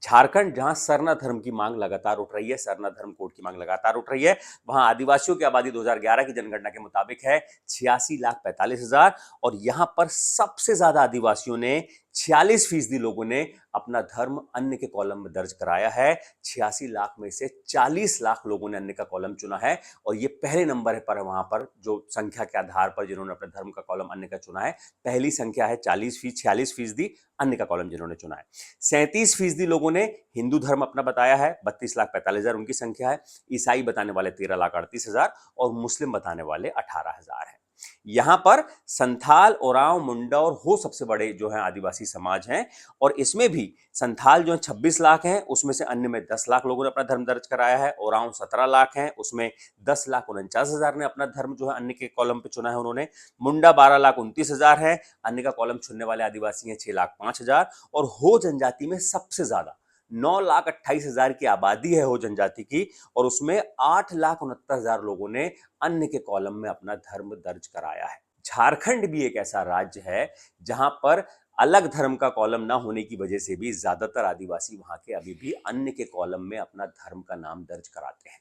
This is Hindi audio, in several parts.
झारखंड जहां सरना धर्म की मांग लगातार उठ रही है, सरना धर्म कोड की मांग लगातार उठ रही है, वहां आदिवासियों की आबादी 2011 की जनगणना के मुताबिक है 86,45,000 और यहां पर सबसे ज्यादा आदिवासियों ने 46% लोगों ने अपना धर्म अन्य के कॉलम में दर्ज कराया है। 86 लाख में से 40 लाख लोगों ने अन्य का कॉलम चुना है और ये पहले नंबर है पर वहां पर जो संख्या के आधार पर जिन्होंने अपने धर्म का कॉलम अन्य का चुना है, पहली संख्या है 46% अन्य का कॉलम जिन्होंने चुना है। 37% लोगों ने हिंदू धर्म अपना बताया है, 32,45,000 उनकी संख्या है। ईसाई बताने वाले 13,38,000 और मुस्लिम बताने वाले 18,000 है। यहां पर संथाल, ओरांव, मुंडा और हो सबसे बड़े जो है आदिवासी समाज हैं और इसमें भी संथाल जो है 26 लाख हैं, उसमें से अन्य में 10 लाख लोगों ने अपना धर्म दर्ज कराया है। ओरांव 17 लाख हैं, उसमें 10,49,000 ने अपना धर्म जो है अन्य के कॉलम पे चुना है उन्होंने। मुंडा 12,29,000 है, अन्य का कॉलम चुनने वाले आदिवासी हैं 6,05,000 और हो जनजाति में सबसे ज्यादा 9,28,000 की आबादी है हो जनजाति की और उसमें 8,69,000 लोगों ने अन्य के कॉलम में अपना धर्म दर्ज कराया है। झारखंड भी एक ऐसा राज्य है जहां पर अलग धर्म का कॉलम ना होने की वजह से भी ज्यादातर आदिवासी वहां के अभी भी अन्य के कॉलम में अपना धर्म का नाम दर्ज कराते हैं।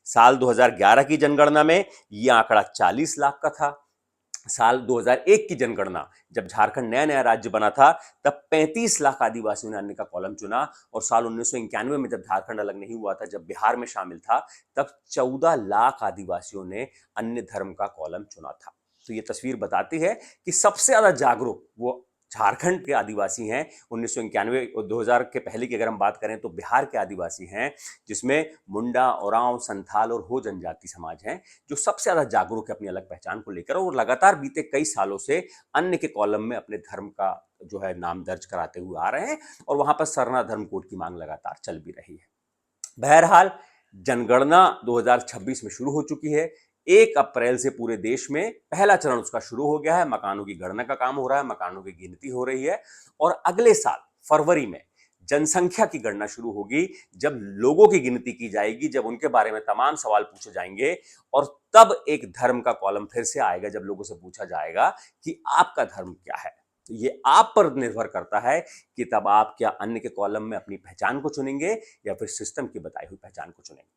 साल 2011 की जनगणना में यह आंकड़ा 40 लाख का था। साल 2001 की जनगणना जब झारखंड नया नया राज्य बना था तब 35 लाख आदिवासियों ने अन्य का कॉलम चुना और साल 1991 में जब झारखंड अलग नहीं हुआ था, जब बिहार में शामिल था, तब 14 लाख आदिवासियों ने अन्य धर्म का कॉलम चुना था। तो ये तस्वीर बताती है कि सबसे ज्यादा जागरूक वो झारखंड के आदिवासी हैं। 1991 और 2000 के पहले की अगर हम बात करें तो बिहार के आदिवासी हैं, जिसमें मुंडा, ओरांव, संथाल और हो जनजाति समाज हैं जो सबसे ज्यादा जागरूक है अपनी अलग पहचान को लेकर और लगातार बीते कई सालों से अन्य के कॉलम में अपने धर्म का जो है नाम दर्ज कराते हुए आ रहे हैं और वहां पर सरना धर्म कोड की मांग लगातार चल भी रही है। बहरहाल जनगणना 2026 में शुरू हो चुकी है। 1 अप्रैल से पूरे देश में पहला चरण उसका शुरू हो गया है। मकानों की गणना का काम हो रहा है, मकानों की गिनती हो रही है और अगले साल फरवरी में जनसंख्या की गणना शुरू होगी, जब लोगों की गिनती की जाएगी, जब उनके बारे में तमाम सवाल पूछे जाएंगे और तब एक धर्म का कॉलम फिर से आएगा, जब लोगों से पूछा जाएगा कि आपका धर्म क्या है। तो ये आप पर निर्भर करता है कि तब आप क्या अन्य के कॉलम में अपनी पहचान को चुनेंगे या फिर सिस्टम की बताई हुई पहचान को चुनेंगे।